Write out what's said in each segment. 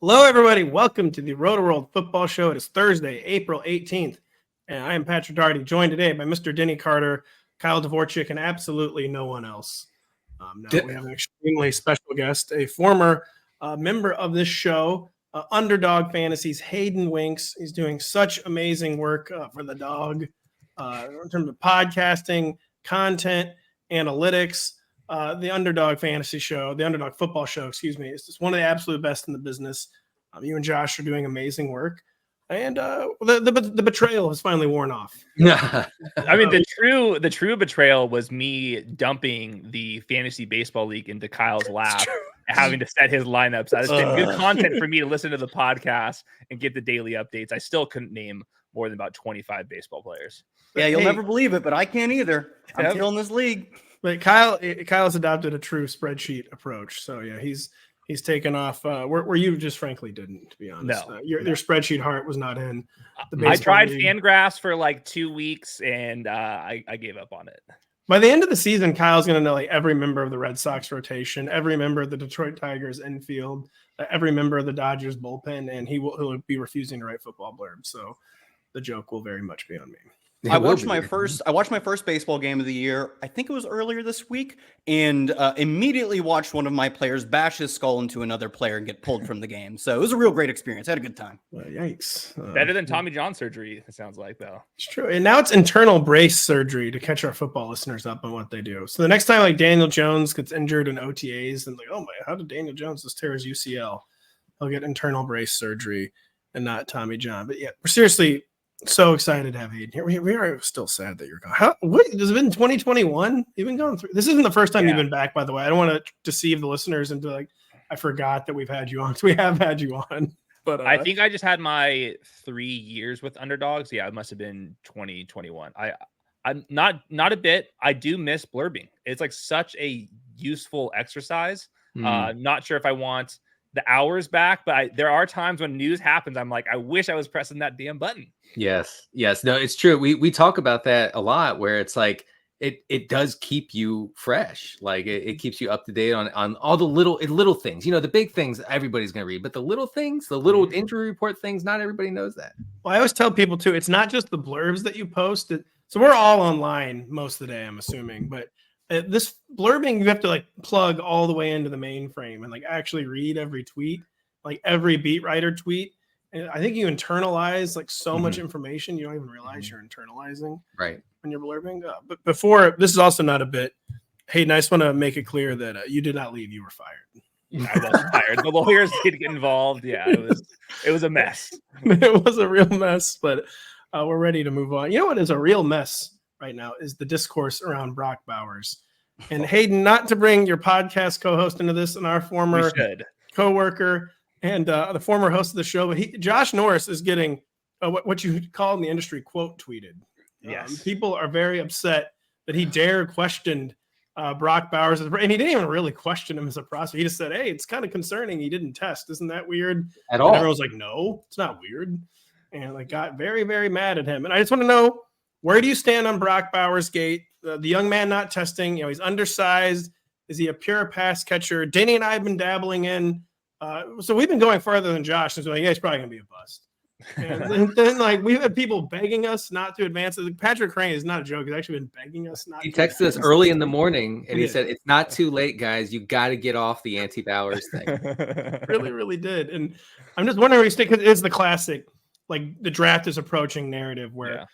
Hello, everybody. Welcome to the Rotoworld Football Show. It is Thursday, April 18th, and I am Patrick Daugherty, joined today by Mr. Denny Carter, Kyle Dvorchak, and absolutely no one else. We have an extremely special guest, a former member of this show, Underdog Fantasies, Hayden Winks. He's doing such amazing work for the dog in terms of podcasting, content, analytics. The Underdog Fantasy Show, the Underdog Football Show, excuse me, is just one of the absolute best in the business. You and Josh are doing amazing work, and the betrayal has finally worn off. I mean, the true betrayal was me dumping the fantasy baseball league into Kyle's lap, having to set his lineups. It's been good content for me to listen to the podcast and get the daily updates. I still couldn't name more than about 25 baseball players. Yeah, you'll never believe it, but I can't either. I'm killing this league. But Kyle's adopted a true spreadsheet approach. So yeah, he's taken off where you just frankly didn't, to be honest. No, your spreadsheet heart was not in. I tried Fangraphs for like 2 weeks and I gave up on it. By the end of the season, Kyle's going to know like every member of the Red Sox rotation, every member of the Detroit Tigers infield, every member of the Dodgers bullpen, and he'll be refusing to write football blurbs. So the joke will very much be on me. I watched my first baseball game of the year. I think it was earlier this week, and immediately watched one of my players bash his skull into another player and get pulled from the game. So it was a real great experience. I had a good time. Yikes! Better than Tommy John surgery. It sounds like, though. It's true. And now it's internal brace surgery to catch our football listeners up on what they do. So the next time like Daniel Jones gets injured in OTAs, and like, oh my, how did Daniel Jones just tear his UCL? He'll get internal brace surgery and not Tommy John. But yeah, we're seriously so excited to have Hayden here. We are still sad that you're gone. What has it been 2021? You've been going through. This isn't the first time you've been back, by the way. I don't want to deceive the listeners into like I forgot that we've had you on. So we have had you on. But I think I just had my 3 years with Underdogs. Yeah, it must have been 2021. I'm not a bit. I do miss blurbing. It's like such a useful exercise. Not sure if I want the hours back, but there are times when news happens. I'm like, I wish I was pressing that damn button. Yes. No, it's true. We talk about that a lot, where it's like it does keep you fresh. Like it keeps you up to date on all the little things. You know, the big things everybody's gonna read, but the little things, the little injury report things, not everybody knows that. Well, I always tell people too, it's not just the blurbs that you post. So we're all online most of the day, I'm assuming, but this blurbing, you have to like plug all the way into the mainframe and like actually read every tweet, like every beat writer tweet. And I think you internalize like so much information, you don't even realize you're internalizing right when you're blurbing. But before, this is also not a bit. Hayden, I just want to make it clear that you did not leave; you were fired. I was fired. The lawyers did get involved. Yeah, it was a mess. It was a real mess, but we're ready to move on. You know what is a real mess right now is the discourse around Brock Bowers. And Hayden, not to bring your podcast co-host into this, and our former co-worker and the former host of the show, but Josh Norris is getting what you call in the industry quote tweeted. Yes, people are very upset that he dared questioned Brock Bowers, and he didn't even really question him as a prospect. He just said, "Hey, it's kind of concerning he didn't test. Isn't that weird?" At all? And everyone was like, "No, it's not weird," and like got very, very mad at him. And I just want to know, where do you stand on Brock Bowers gate? The young man not testing, he's undersized. Is he a pure pass catcher? Denny and I have been dabbling in. So we've been going further than Josh. And so like, yeah, he's probably going to be a bust. And then like we've had people begging us not to advance. Patrick Crane is not a joke. He's actually been begging us not. He texted us early in the morning and he said, "It's not too late, guys. You got to get off the anti-Bowers thing." Really, really did. And I'm just wondering where you stick, because it's the classic, like the draft is approaching narrative where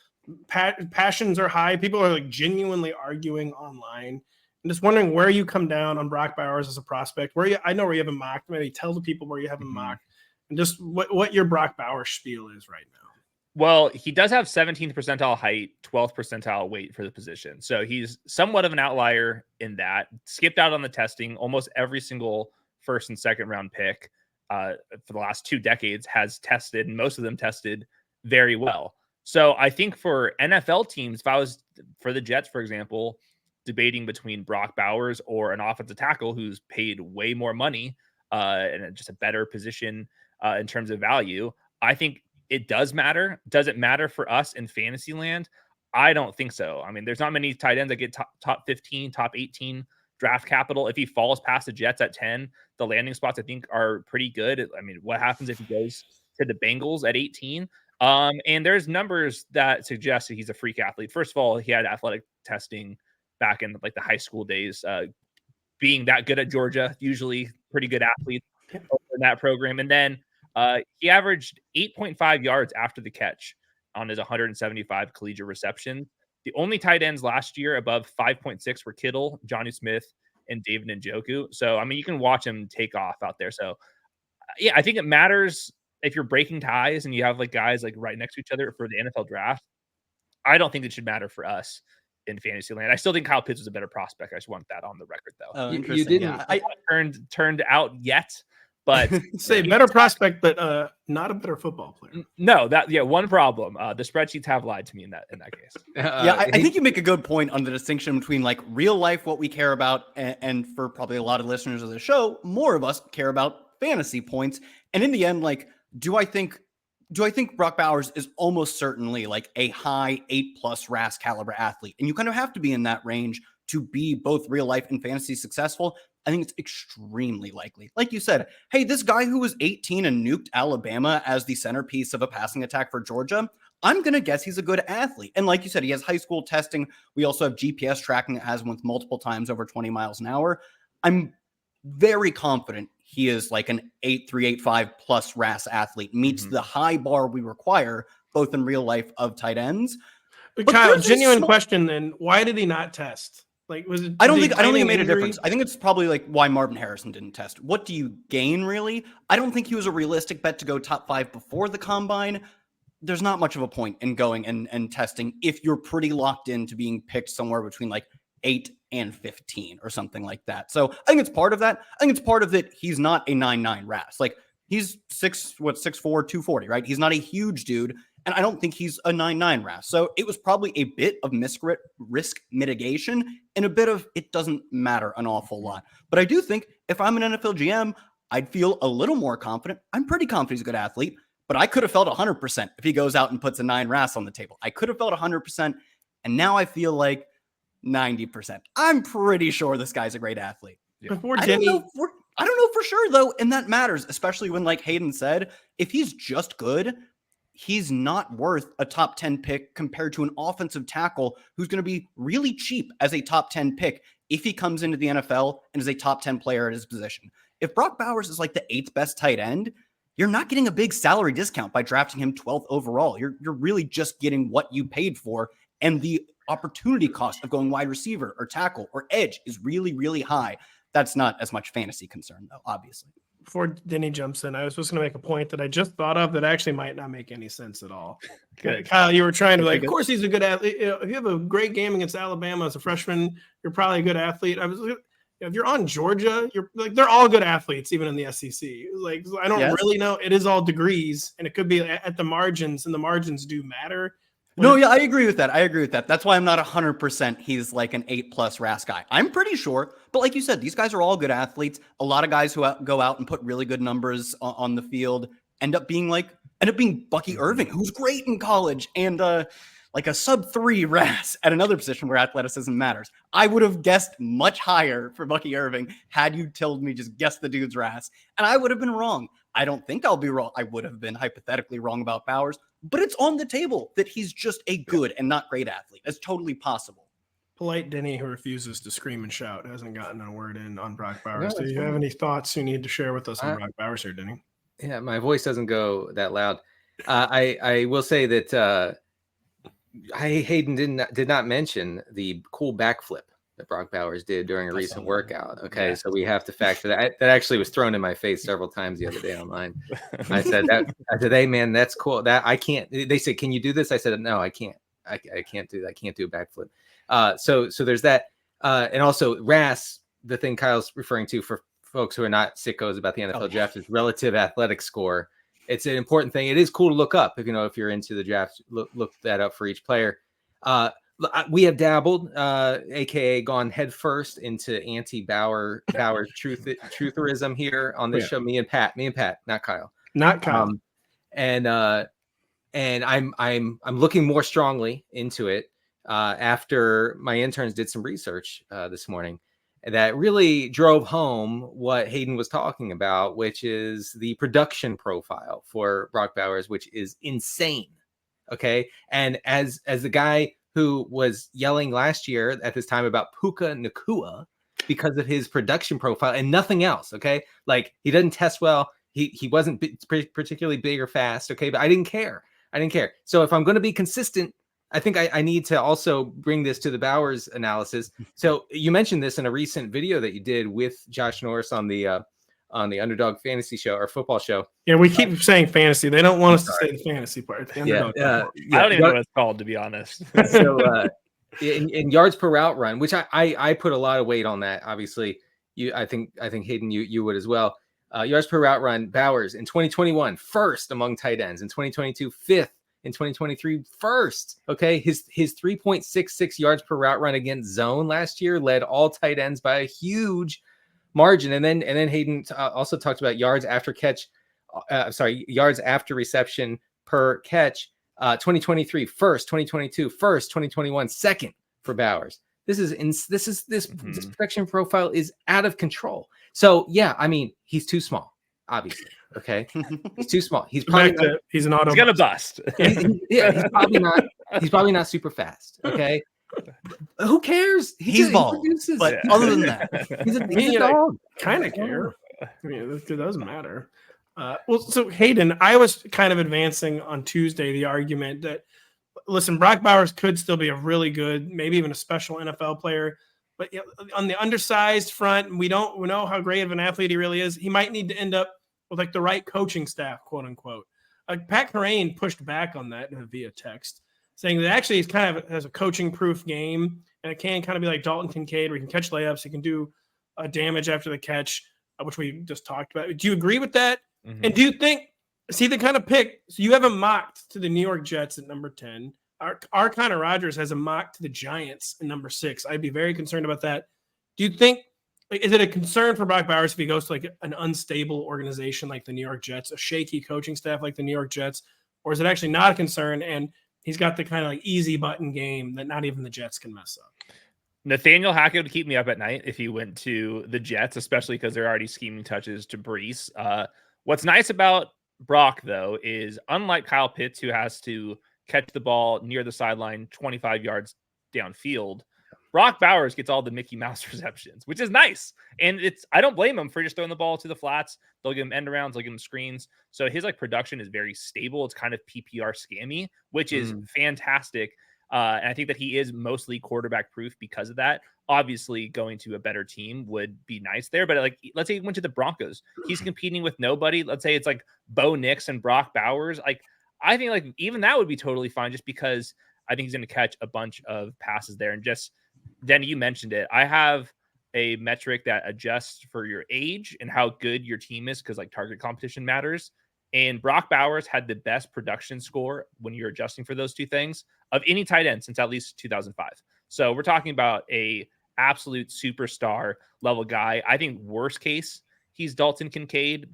passions are high. People are like genuinely arguing online. I'm just wondering where you come down on Brock Bowers as a prospect. I know where you have him mocked. Maybe tell the people where you have him mocked, and just what your Brock Bowers spiel is right now. Well, he does have 17th percentile height, 12th percentile weight for the position. So he's somewhat of an outlier in that. Skipped out on the testing. Almost every single first and second round pick for the last 2 decades has tested, and most of them tested very well. So I think for NFL teams, if I was for the Jets, for example, debating between Brock Bowers or an offensive tackle who's paid way more money and just a better position in terms of value, I think it does matter. Does it matter for us in fantasy land? I don't think so. I mean, there's not many tight ends that get top 15, top 18 draft capital. If he falls past the Jets at 10, the landing spots I think are pretty good. I mean, what happens if he goes to the Bengals at 18? And there's numbers that suggest that he's a freak athlete. First of all, he had athletic testing back in like the high school days, being that good at Georgia, usually pretty good athlete in that program. And then he averaged 8.5 yards after the catch on his 175 collegiate receptions. The only tight ends last year above 5.6 were Kittle, Johnny Smith, and David Njoku. So, I mean, you can watch him take off out there. So, yeah, I think it matters if you're breaking ties and you have like guys like right next to each other for the NFL draft. I don't think it should matter for us in fantasy land. I still think Kyle Pitts is a better prospect. I just want that on the record, though. Oh, You interesting. didn't- Yeah, turned out yet, but Say better prospect, but not a better football player. no, one problem. The spreadsheets have lied to me in that case. I think you make a good point on the distinction between like real life, what we care about, and for probably a lot of listeners of the show, more of us care about fantasy points. And in the end, like, do I think Brock Bowers is almost certainly like a high 8+ RAS caliber athlete? And you kind of have to be in that range to be both real life and fantasy successful. I think it's extremely likely. Like you said, hey, this guy who was 18 and nuked Alabama as the centerpiece of a passing attack for Georgia, I'm going to guess he's a good athlete. And like you said, he has high school testing. We also have GPS tracking that has him with multiple times over 20 miles an hour. I'm very confident he is like an 8.385+ RAS athlete, meets the high bar we require, both in real life of tight ends. But But Kyle, there's a genuine small- question then. Why did he not test? Like, was it? I don't did he think it claim made a injury? difference. I think it's probably like why Marvin Harrison didn't test. What do you gain, really? I don't think he was a realistic bet to go top 5 before the combine. There's not much of a point in going and testing if you're pretty locked into being picked somewhere between like 8 and 15 or something like that. So I think it's part of that. I think it's part of that he's not a 9.9 RAS. Like he's 6'4", 240, right? He's not a huge dude. And I don't think he's a 9.9 RAS. So it was probably a bit of risk mitigation and a bit of it doesn't matter an awful lot. But I do think if I'm an NFL GM, I'd feel a little more confident. I'm pretty confident he's a good athlete, but I could have felt 100% if he goes out and puts a 9 RAS on the table. I could have felt 100%. And now I feel like 90%. I'm pretty sure this guy's a great athlete. Before I Denny, don't know for sure though, and that matters, especially when, like Hayden said, if he's just good, he's not worth a top 10 pick compared to an offensive tackle who's going to be really cheap as a top 10 pick if he comes into the NFL and is a top 10 player at his position. If Brock Bowers is like the 8th best tight end, you're not getting a big salary discount by drafting him 12th overall. You're really just getting what you paid for, and the opportunity cost of going wide receiver or tackle or edge is really, really high. That's not as much fantasy concern, though, obviously. before Denny jumps in, I was just going to make a point that I just thought of that actually might not make any sense at all. Good. Kyle, you were trying to like, of course he's a good athlete. You know, if you have a great game against Alabama as a freshman, you're probably a good athlete. If you're on Georgia, you're like, they're all good athletes, even in the SEC. Like, I don't really know. It is all degrees, and it could be at the margins, and the margins do matter. No, yeah, I agree with that. That's why I'm not 100% he's like an 8+ RAS guy. I'm pretty sure. But like you said, these guys are all good athletes. A lot of guys who go out and put really good numbers on the field end up being Bucky Irving, who's great in college, and like a sub-3 RAS at another position where athleticism matters. I would have guessed much higher for Bucky Irving had you told me just guess the dude's RAS, and I would have been wrong. I don't think I'll be wrong. I would have been hypothetically wrong about Bowers, but it's on the table that he's just a good and not great athlete. It's totally possible. Polite Denny, who refuses to scream and shout, hasn't gotten a word in on Brock Bowers. No, Do you have any thoughts you need to share with us on Brock Bowers here, Denny? Yeah, my voice doesn't go that loud. I will say that Hayden did not mention the cool backflip that Brock Bowers did during a recent workout. Okay, yeah. So we have to factor that. That actually was thrown in my face several times the other day online. I said, "Hey man, that's cool. That I can't." They said, "Can you do this?" I said, "No, I can't. I can't do that. I can't do a backflip." So there's that, and also RAS. The thing Kyle's referring to for folks who are not sickos about the NFL draft is relative athletic score. It's an important thing. It is cool to look up if you're into the draft. Look that up for each player. We have dabbled, aka gone headfirst into anti-Bauer trutherism here on this show. Me and Pat, not Kyle. Not Kyle. And I'm looking more strongly into it after my interns did some research this morning. that really drove home what Hayden was talking about, which is the production profile for Brock Bowers, which is insane. Okay. And as the guy who was yelling last year at this time about Puka Nacua because of his production profile and nothing else. Okay. Like he doesn't test well. He wasn't particularly big or fast. Okay. But I didn't care. So if I'm going to be consistent, I think I need to also bring this to the Bowers analysis. So you mentioned this in a recent video that you did with Josh Norris on the Underdog Fantasy Show or Football Show. Yeah, we keep saying fantasy. They don't want us to say the fantasy part. The Underdog I don't even know what it's called, to be honest. So in yards per route run, which I put a lot of weight on that. Obviously, I think Hayden, you would as well. Yards per route run, Bowers in 2021 first among tight ends, in 2022 fifth. In 2023, first. Okay, his 3.66 yards per route run against zone last year led all tight ends by a huge margin. And then Hayden also talked about yards after catch. Yards after reception per catch. 2023 first, 2022 first, 2021 second for Bowers. This protection profile is out of control. So yeah, I mean he's too small, obviously. Okay, he's too small. He's probably he's an auto. He's gonna bust. He's probably not super fast. Okay, who cares? He's bald. But other than that, he's a dog. Kind of care. I mean, it doesn't matter. Well, so Hayden, I was kind of advancing on Tuesday the argument that, listen, Brock Bowers could still be a really good, maybe even a special NFL player. But on the undersized front, we know how great of an athlete he really is. He might need to end up with like the right coaching staff, quote unquote. Pat Kerrane pushed back on that via text, saying that actually he's kind of has a coaching proof game, and it can kind of be like Dalton Kincaid, where he can catch layups, he can do damage after the catch, which we just talked about. Do you agree with that? Mm-hmm. And do you think, see the kind of pick? So you have him mocked to the New York Jets at number 10. Our Connor Rogers has a mock to the Giants at number 6. I'd be very concerned about that. Do you think? Is it a concern for Brock Bowers if he goes to like an unstable organization like the New York Jets, a shaky coaching staff like the New York Jets, or is it actually not a concern and he's got the kind of like easy button game that not even the Jets can mess up? Nathaniel Hackett would keep me up at night if he went to the Jets, especially because they're already scheming touches to Brees. What's nice about Brock, though, is unlike Kyle Pitts, who has to catch the ball near the sideline 25 yards downfield, Brock Bowers gets all the Mickey Mouse receptions, which is nice. And I don't blame him for just throwing the ball to the flats. They'll give him end arounds, they'll give him screens. So his like production is very stable. It's kind of PPR scammy, which is fantastic. And I think that he is mostly quarterback proof because of that. Obviously, going to a better team would be nice there. But like, let's say he went to the Broncos. He's competing with nobody. Let's say it's like Bo Nix and Brock Bowers. Like, I think like even that would be totally fine just because I think he's going to catch a bunch of passes there. And just, Denny, you mentioned it. I have a metric that adjusts for your age and how good your team is because like target competition matters. And Brock Bowers had the best production score when you're adjusting for those two things of any tight end since at least 2005. So we're talking about a absolute superstar level guy. I think worst case, he's Dalton Kincaid.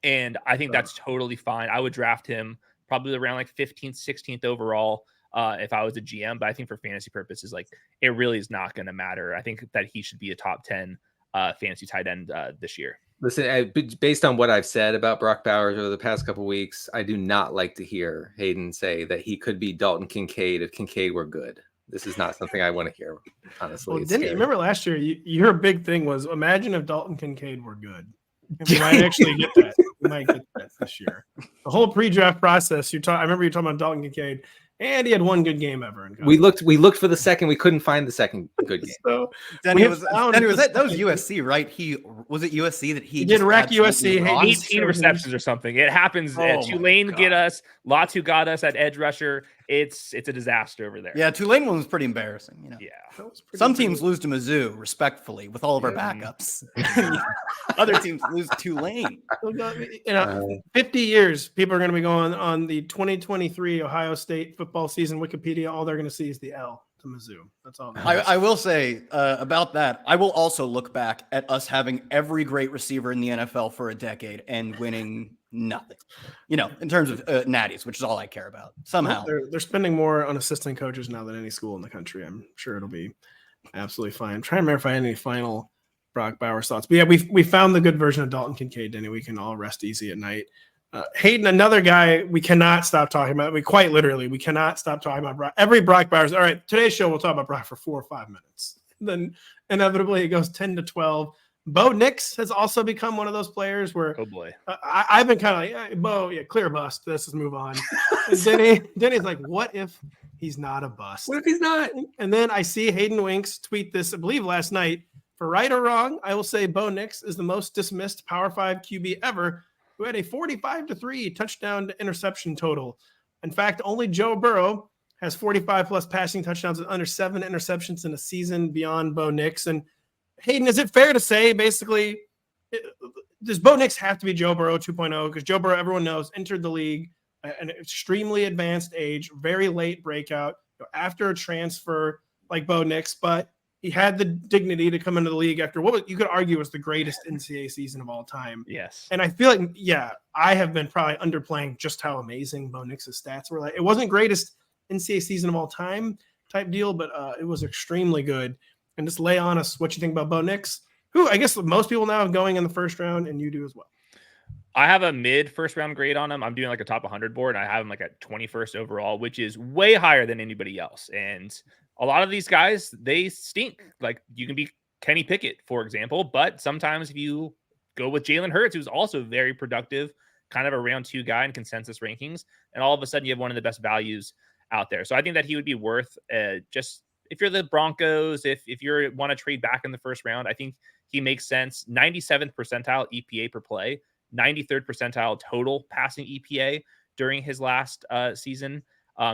And I think that's totally fine. I would draft him probably around like 15th, 16th overall if I was a GM. But I think for fantasy purposes, like it really is not going to matter. I think that he should be a top 10 fantasy tight end this year. Listen, based on what I've said about Brock Bowers over the past couple of weeks, I do not like to hear Hayden say that he could be Dalton Kincaid if Kincaid were good. This is not something I want to hear, honestly. Well, didn't you remember last year, your big thing was imagine if Dalton Kincaid were good. And we might actually get that. We might get that this year. The whole pre-draft process, I remember you talking about Dalton Kincaid, and he had one good game ever. We looked for the second. We couldn't find the second good game. So Denny was that was USC, right? Was it USC that he did wreck USC? 18 receptions or something. It happens. Tulane get us. Latu got us at edge rusher. It's a disaster over there. Yeah, Tulane one was pretty embarrassing. You know? Yeah. Some teams lose to Mizzou, respectfully, with all of our backups. Other teams lose to Tulane. 50 years, people are going to be going on the 2023 Ohio State football season Wikipedia. All they're going to see is the L to Mizzou. That's all. I will say about that. I will also look back at us having every great receiver in the NFL for a decade and winning nothing, in terms of natties, which is all I care about. Somehow they're spending more on assistant coaches now than any school in the country. I'm sure it'll be absolutely fine. I'm trying to remember if I had any final Brock Bowers' thoughts. But yeah, we found the good version of Dalton Kincaid, Denny. We can all rest easy at night. Hayden, another guy we cannot stop talking about. We cannot stop talking about Brock. Every Brock Bowers. All right, today's show we'll talk about Brock for 4 or 5 minutes. Then inevitably it goes 10 to 12. Bo Nix has also become one of those players where, oh boy, I've been kind of like, Bo, yeah, clear bust. Let's just move on. And Denny's like, what if he's not a bust? What if he's not? And then I see Hayden Winks tweet this, I believe last night. For right or wrong, I will say Bo Nix is the most dismissed Power 5 QB ever, who had a 45-3 touchdown to interception total. In fact, only Joe Burrow has 45 plus passing touchdowns and under 7 interceptions in a season beyond Bo Nix. And Hayden, is it fair to say basically, does Bo Nix have to be Joe Burrow 2.0? Because Joe Burrow, everyone knows, entered the league at an extremely advanced age, very late breakout, after a transfer like Bo Nix, but he had the dignity to come into the league after what you could argue was the greatest NCAA season of all time. Yes. And I feel like, I have been probably underplaying just how amazing Bo Nix's stats were. Like, it wasn't greatest NCAA season of all time type deal, but it was extremely good. And just lay on us what you think about Bo Nix, who I guess most people now have going in the first round, and you do as well. I have a mid first round grade on him. I'm doing like a top 100 board, and I have him like at 21st overall, which is way higher than anybody else. And a lot of these guys, they stink. Like, you can be Kenny Pickett, for example, but sometimes if you go with Jalen Hurts, who's also very productive, kind of a round 2 guy in consensus rankings, and all of a sudden you have one of the best values out there. So I think that he would be worth just if you're the Broncos, if you want to trade back in the first round, I think he makes sense. 97th percentile EPA per play, 93rd percentile total passing EPA during his last season.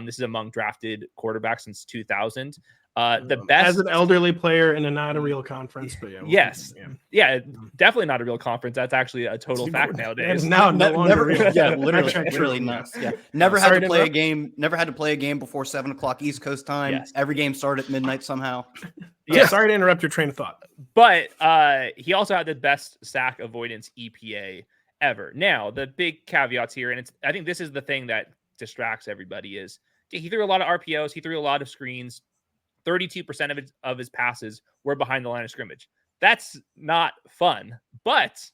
This is among drafted quarterbacks since 2000. The best as an elderly player in a not a real conference, but yeah, definitely not a real conference. That's actually a total fact nowadays. Now never real. Yeah, literally nuts. Yeah, never had to play a game. Never had to play a game before 7 o'clock East Coast time. Yes. Every game started at midnight somehow. Yeah, sorry to interrupt your train of thought. But he also had the best sack avoidance EPA ever. Now, the big caveats here, and I think this is the thing that distracts everybody, is he threw a lot of RPOs, he threw a lot of screens. 32% of his passes were behind the line of scrimmage. That's not fun. But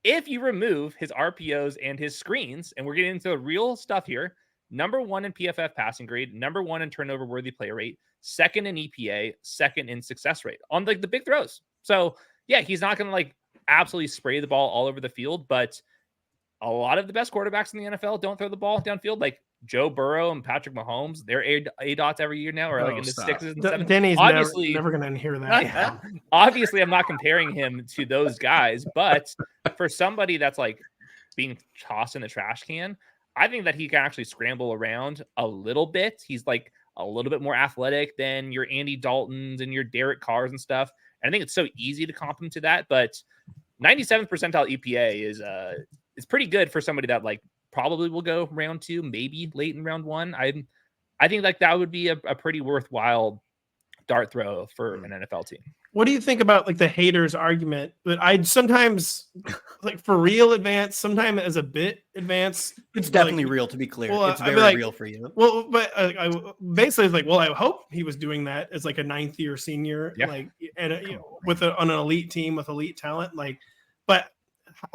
if you remove his RPOs and his screens, and we're getting into the real stuff here, number 1 in PFF passing grade, number 1 in turnover worthy play rate, 2nd in EPA, 2nd in success rate on like the big throws. So yeah, he's not going to like absolutely spray the ball all over the field, but a lot of the best quarterbacks in the NFL don't throw the ball downfield. Like Joe Burrow and Patrick Mahomes, they're A dots every year now, or like in the 6s and 7s. Denny's obviously never going to hear that. Obviously, I'm not comparing him to those guys, but for somebody that's like being tossed in the trash can, I think that he can actually scramble around a little bit. He's like a little bit more athletic than your Andy Daltons and your Derek Carrs and stuff. And I think it's so easy to comp him to that, but 97th percentile EPA is pretty good for somebody that like probably will go round 2, maybe late in round 1. I think like that would be a pretty worthwhile dart throw for an NFL team. What do you think about like the haters argument that I'd sometimes like for real advance, sometimes as a bit advance? It's definitely real, to be clear. Well, it's very real for you. Well, but I basically it's like, well, I hope he was doing that as like a 9th year senior, like and on an elite team with elite talent, like. But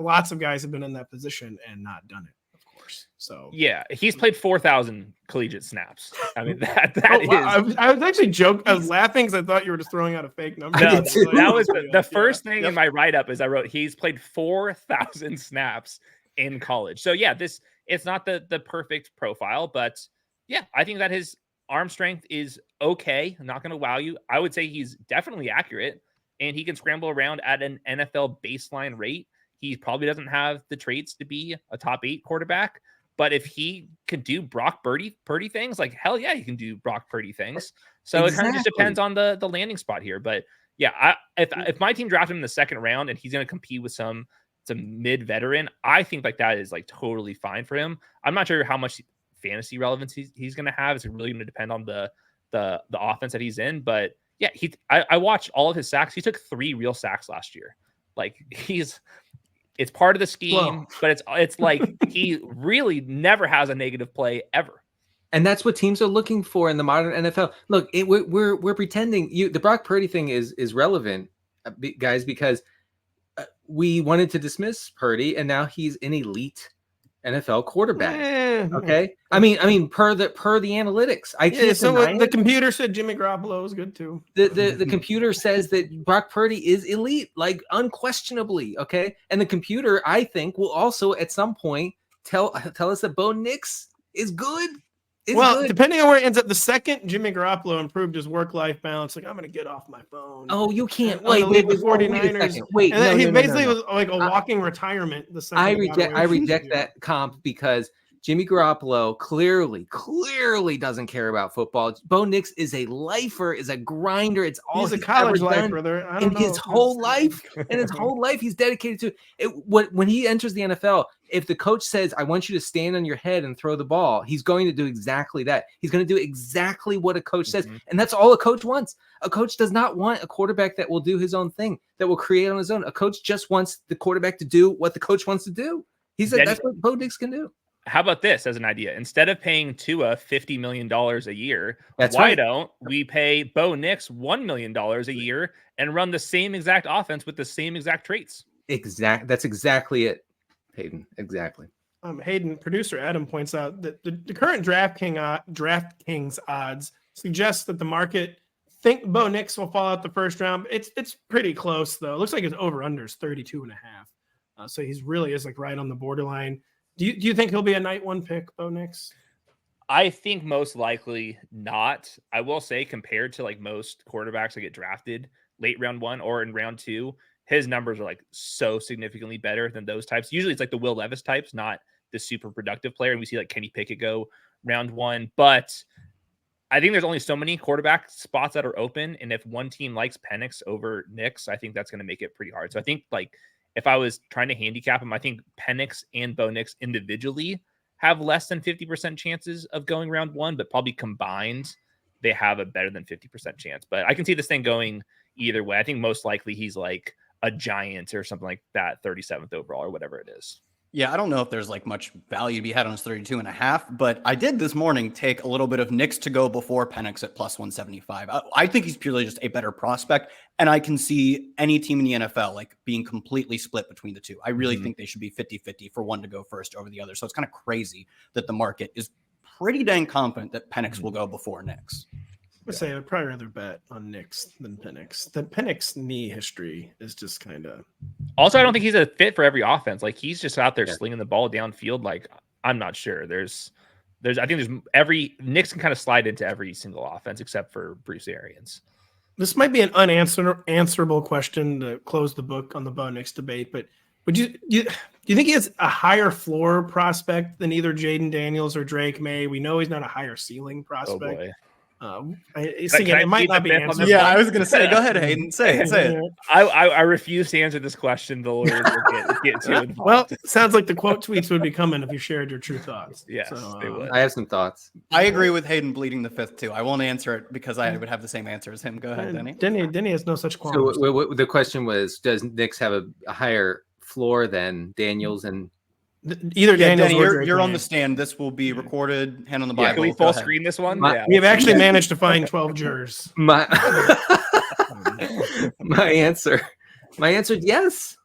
lots of guys have been in that position and not done it, of course. So yeah, he's played 4,000 collegiate snaps. I mean that is. Wow. I was actually joking. I was laughing because I thought you were just throwing out a fake number. No, that was the first thing in my write-up. Is I wrote he's played 4,000 snaps in college. So yeah, it's not the perfect profile, but yeah, I think that his arm strength is okay. I'm not going to wow you. I would say he's definitely accurate, and he can scramble around at an NFL baseline rate. He probably doesn't have the traits to be a top 8 quarterback, but if he can do Brock Purdy things, like hell yeah, he can do Brock Purdy things. So It kind of just depends on the landing spot here. But yeah, if my team drafted him in the 2nd round and he's going to compete with some mid veteran, I think like that is like totally fine for him. I'm not sure how much fantasy relevance he's going to have. It's really going to depend on the offense that he's in. But yeah, I watched all of his sacks. He took 3 real sacks last year. Like it's part of the scheme, but it's like he really never has a negative play ever. And that's what teams are looking for in the modern NFL. Look, we're pretending the Brock Purdy thing is relevant guys, because we wanted to dismiss Purdy, and now he's an elite NFL quarterback. Okay, I mean, per the analytics, I can't. So the computer said Jimmy Garoppolo was good too. The computer says that Brock Purdy is elite, like unquestionably. Okay, and the computer, I think, will also at some point tell us that Bo Nix is good. Good. Depending on where it ends up, the second Jimmy Garoppolo improved his work-life balance, like I'm going to get off my phone. Oh, you can't wait. The 49ers. Wait, and then he basically was like a walking retirement. The second I reject that comp because Jimmy Garoppolo clearly doesn't care about football. Bo Nix is a lifer, is a grinder. It's all he's a college lifer. His whole life, he's dedicated to it. When he enters the NFL, if the coach says, "I want you to stand on your head and throw the ball," he's going to do exactly that. He's going to do exactly what a coach says, and that's all a coach wants. A coach does not want a quarterback that will do his own thing, that will create on his own. A coach just wants the quarterback to do what the coach wants to do. That's what Bo Nix can do. How about this as an idea? Instead of paying Tua $50 million a year, don't we pay Bo Nix $1 million a year and run the same exact offense with the same exact traits? That's exactly it, Hayden. Exactly. Hayden, producer Adam points out that the current DraftKings odds suggest that the market think Bo Nix will fall out the first round. It's pretty close though. It looks like his over/under is 32.5. So he's really is like right on the borderline. Do you think he'll be a night one pick, Bo Nix? I think most likely not. I will say, compared to like most quarterbacks that get drafted late round 1 or in round 2, his numbers are like so significantly better than those types. Usually it's like the Will Levis types, not the super productive player. And we see like Kenny Pickett go round 1. But I think there's only so many quarterback spots that are open. And if one team likes Penix over Nix, I think that's going to make it pretty hard. So I think like, if I was trying to handicap him, I think Penix and Bo Nix individually have less than 50% chances of going round 1, but probably combined, they have a better than 50% chance. But I can see this thing going either way. I think most likely he's like a Giant or something like that, 37th overall or whatever it is. Yeah, I don't know if there's like much value to be had on his 32.5, but I did this morning take a little bit of Nix to go before Penix at plus 175. I think he's purely just a better prospect, and I can see any team in the NFL like being completely split between the two. I really think they should be 50-50 for one to go first over the other. So it's kind of crazy that the market is pretty dang confident that Penix will go before Nix. I would say I would probably rather bet on Nix than Penix. The Penix knee history is just kind of. Also, I don't think he's a fit for every offense. Like he's just out there slinging the ball downfield. Like I'm not sure. I think Nix can kind of slide into every single offense except for Bruce Arians. This might be an unanswerable question to close the book on the Bo Nix debate, but do you think he has a higher floor prospect than either Jaden Daniels or Drake May? We know he's not a higher ceiling prospect. Oh boy. It might not be answered. Yeah, I was going to say, go ahead, Hayden. Say it. I refuse to answer this question. The lawyers will get too involved. Well, sounds like the quote tweets would be coming if you shared your true thoughts. Yes, they would. I have some thoughts. I agree with Hayden bleeding the fifth, too. I won't answer it because I would have the same answer as him. Go ahead, Denny. Denny has no such qualms. So the question was, does Nix have a higher floor than Daniels and either Daniels Denny, or you're on the stand. This will be recorded. Hand on the Bible. Can we full screen this one? We have actually managed to find 12 jurors. My answer, yes.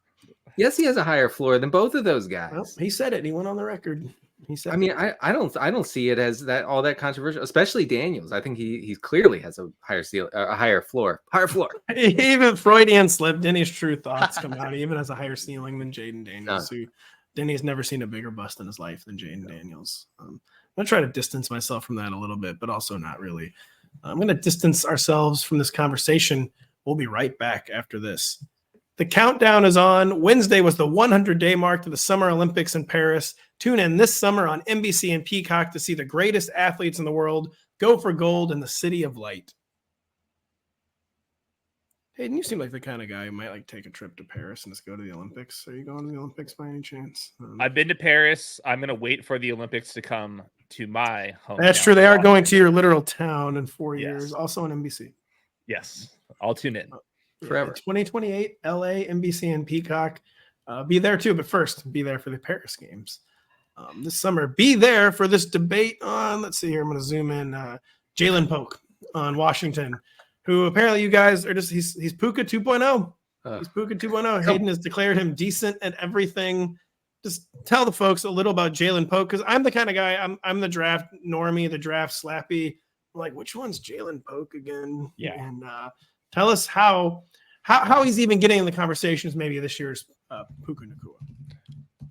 Yes, he has a higher floor than both of those guys. Well, he said it. He went on the record. He said. I mean, I don't see it as that all that controversial. Especially Daniels. I think he clearly has a higher floor. Even Freudian slip. Denny's true thoughts come out. He even has a higher ceiling than Jaden Daniels. No. Denny's never seen a bigger bust in his life than Jaden Daniels. I'm going to try to distance myself from that a little bit, but also not really. I'm going to distance ourselves from this conversation. We'll be right back after this. The countdown is on. Wednesday was the 100-day mark to the Summer Olympics in Paris. Tune in this summer on NBC and Peacock to see the greatest athletes in the world go for gold in the City of Light. Hayden, you seem like the kind of guy who might like take a trip to Paris and just go to the Olympics. Are you going to the Olympics by any chance? I've been to Paris. I'm going to wait for the Olympics to come to my home. That's true. They are going to your literal town in 4 years. Also on NBC. Yes. I'll tune in. Forever. 2028, LA, NBC, and Peacock. Be there too, but first, be there for the Paris games. This summer, be there for this debate on, let's see here, I'm going to zoom in, Ja'Lynn Polk on Washington, who apparently you guys are just, he's Puka 2.0. He's Puka 2.0. Hayden has declared him decent at everything. Just tell the folks a little about Ja'Lynn Polk, because I'm the kind of guy, I'm the draft normie, the draft slappy. I'm like, which one's Ja'Lynn Polk again? Yeah. And tell us how he's even getting in the conversations maybe this year's Puka Nacua.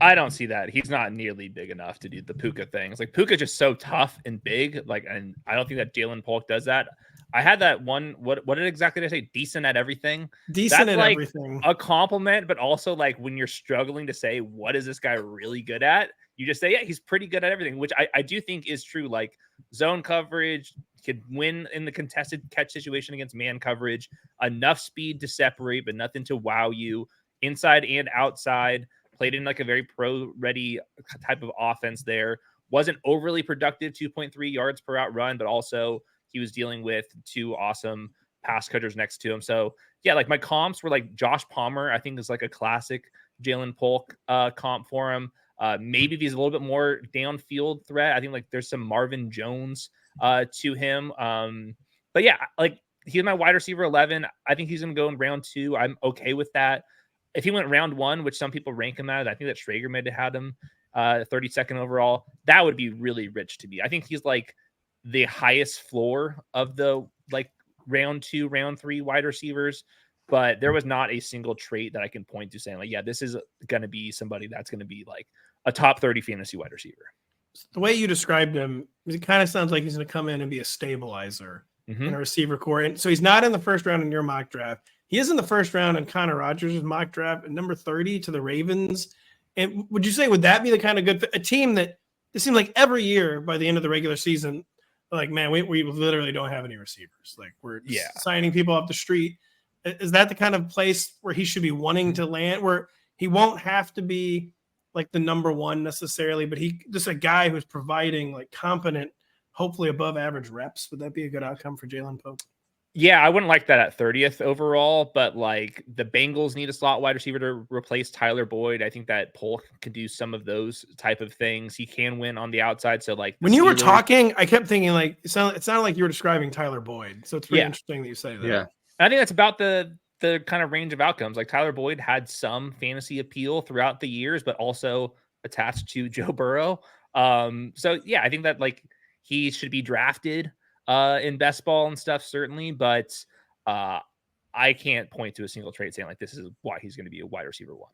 I don't see that. He's not nearly big enough to do the Puka things. Like Puka's just so tough and big. Like, and I don't think that Ja'Lynn Polk does that. I had that one. What did exactly did I say? Decent at everything. Decent That's at like everything. a compliment, but also like when you're struggling to say what is this guy really good at, you just say, yeah, he's pretty good at everything, which I do think is true. Like zone coverage, could win in the contested catch situation against man coverage, enough speed to separate, but nothing to wow you inside and outside. Played in like a very pro-ready type of offense there. Wasn't overly productive, 2.3 yards per out run, but also he was dealing with two awesome pass cutters next to him. So yeah, like my comps were like Josh Palmer, I think is like a classic Ja'Lynn Polk comp for him. Maybe if he's a little bit more downfield threat, I think like there's some Marvin Jones to him. But yeah, like he's my wide receiver 11. I think he's going to go in round 2. I'm okay with that. If he went round 1, which some people rank him as, I think that Schrager may have had him 32nd overall. That would be really rich to me. I think he's like the highest floor of the like round 2, round 3 wide receivers, but there was not a single trait that I can point to saying like, yeah, this is going to be somebody that's going to be like a top 30 fantasy wide receiver. The way you described him, it kind of sounds like he's going to come in and be a stabilizer in a receiver core. And so he's not in the first round in your mock draft. He is in the first round in Connor Rogers' mock draft at number 30 to the Ravens. And would you say, would that be the kind of good a team that it seemed like every year by the end of the regular season, like, man, we literally don't have any receivers. Like we're signing people off the street. Is that the kind of place where he should be wanting to land, where he won't have to be like the number 1 necessarily, but he just a guy who's providing like competent, hopefully above average reps? Would that be a good outcome for Ja'Lynn Polk? Yeah, I wouldn't like that at 30th overall, but like the Bengals need a slot wide receiver to replace Tyler Boyd. I think that Polk can do some of those type of things. He can win on the outside. So like when you were talking, I kept thinking like it sounded like you were describing Tyler Boyd. So it's pretty interesting that you say that. Yeah. I think that's about the kind of range of outcomes. Like Tyler Boyd had some fantasy appeal throughout the years, but also attached to Joe Burrow. So yeah, I think that like he should be drafted in best ball and stuff, certainly, but I can't point to a single trait saying like this is why he's going to be a wide receiver 1.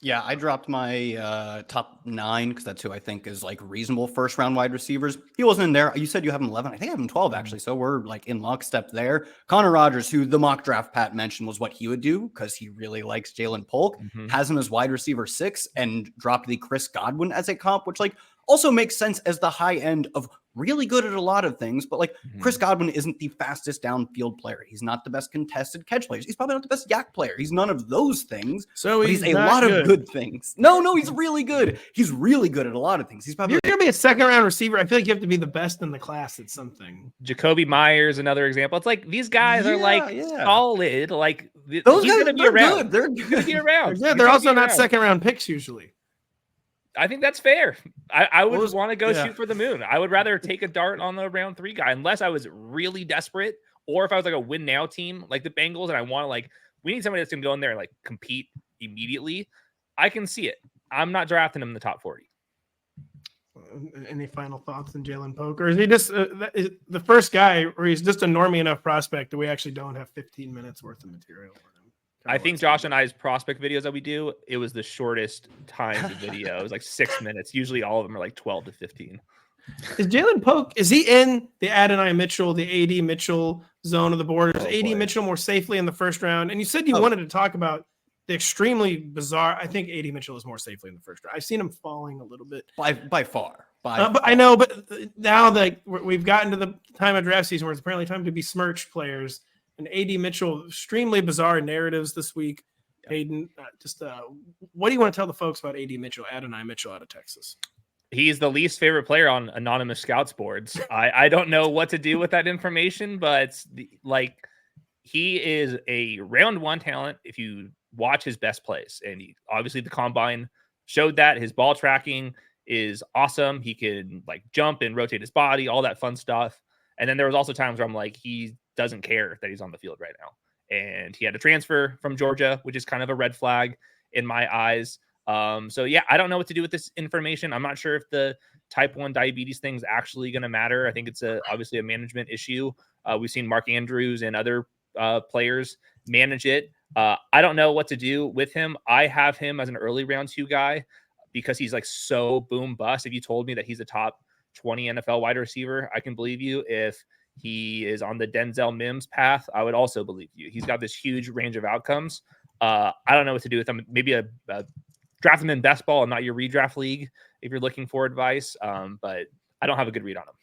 Yeah, I dropped my top 9 because that's who I think is like reasonable first round wide receivers. He wasn't in there. You said you have him 11. I think I have him 12 actually. So we're like in lockstep there. Connor Rogers, who the mock draft Pat mentioned was what he would do because he really likes Ja'Lynn Polk, has him as wide receiver 6 and dropped the Chris Godwin as a comp, which like also makes sense as the high end of really good at a lot of things, but like Chris Godwin isn't the fastest downfield player. He's not the best contested catch player. He's probably not the best yak player. He's none of those things. So but he's a lot of good things. No, he's really good. He's really good at a lot of things. He's probably you're gonna be a second round receiver. I feel like you have to be the best in the class at something. Jacoby Myers, another example. It's like these guys are like solid. Like those he's guys gonna be around. good. They're gonna be around. Yeah, they're also not second round picks usually. I think that's fair. I would want to go shoot for the moon. I would rather take a dart on the round 3 guy unless I was really desperate, or if I was like a win now team like the Bengals and I want to like we need somebody that's gonna go in there and like compete immediately. I can see it. I'm not drafting him in the top 40. Any final thoughts on Ja'Lynn Polk, or is he just the first guy, or he's just a normie enough prospect that we actually don't have 15 minutes worth of material for him? I think Josh and I's prospect videos that we do, it was the shortest time of video. It was like 6 minutes. Usually all of them are like 12 to 15. Is Ja'Lynn Polk, is he in the Adonai Mitchell, the AD Mitchell zone of the board? Is AD Mitchell more safely in the first round? And you said you wanted to talk about the extremely bizarre. I think AD Mitchell is more safely in the first round. I've seen him falling a little bit. By far. But I know, but now that we've gotten to the time of draft season where it's apparently time to besmirch players, and AD Mitchell, extremely bizarre narratives this week. Hayden, what do you want to tell the folks about AD Mitchell, Adonai Mitchell out of Texas? He's the least favorite player on anonymous scouts boards. I don't know what to do with that information, but he is a round 1 talent if you watch his best plays. And obviously the combine showed that his ball tracking is awesome. He can like jump and rotate his body, all that fun stuff. And then there was also times where I'm like, he doesn't care that he's on the field right now. and he had a transfer from Georgia, which is kind of a red flag in my eyes. So yeah, I don't know what to do with this information. I'm not sure if the type 1 diabetes thing is actually going to matter. I think it's obviously a management issue. We've seen Mark Andrews and other players manage it. I don't know what to do with him. I have him as an early round 2 guy because he's like so boom bust. If you told me that he's a top 20 NFL wide receiver, I can believe you. If he is on the Denzel Mims path, I would also believe you. He's got this huge range of outcomes. I don't know what to do with him. Maybe draft him in best ball and not your redraft league if you're looking for advice. But I don't have a good read on him.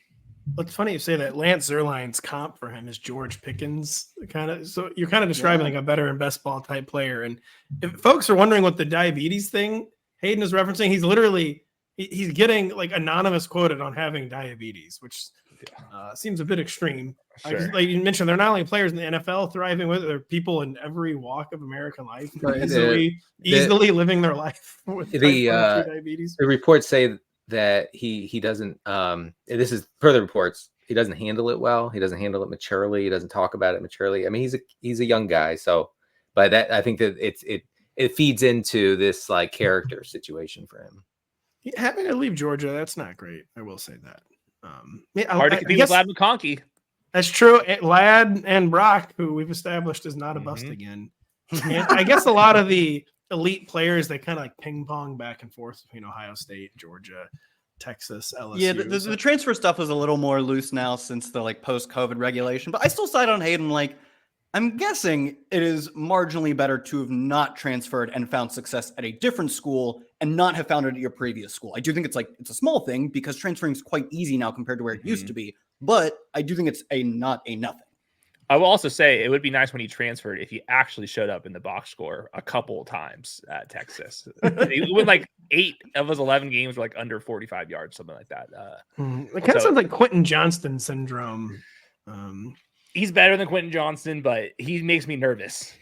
Well, it's funny you say that. Lance Zierlein's comp for him is George Pickens, kind of. So you're kind of describing like a better and best ball type player. And if folks are wondering what the diabetes thing Hayden is referencing, he's getting like anonymous quoted on having diabetes, which seems a bit extreme. Sure. Like you mentioned, they're not only players in the NFL thriving with it, they're people in every walk of American life easily living their life with diabetes. The reports say that he doesn't this is per the reports, he doesn't handle it well, he doesn't handle it maturely, he doesn't talk about it maturely. I mean, he's a young guy, so but that I think that it feeds into this like character situation for him. Having to leave Georgia, that's not great. I will say that. Hard to compete with Ladd McConkey. That's true. Ladd and Brock, who we've established is not a bust again. And I guess a lot of the elite players, they kind of like ping pong back and forth between Ohio State, Georgia, Texas, LSU. Yeah, the transfer stuff is a little more loose now since the like post-COVID regulation, but I still side on Hayden. Like, I'm guessing it is marginally better to have not transferred and found success at a different school and not have found it at your previous school. I do think it's a small thing because transferring is quite easy now compared to where it used to be, but I do think it's not a nothing. I will also say it would be nice when he transferred if he actually showed up in the box score a couple of times at Texas. He won like 8 of his 11 games were like under 45 yards, something like that. It kind of sounds like Quentin Johnston syndrome. He's better than Quentin Johnston, but he makes me nervous.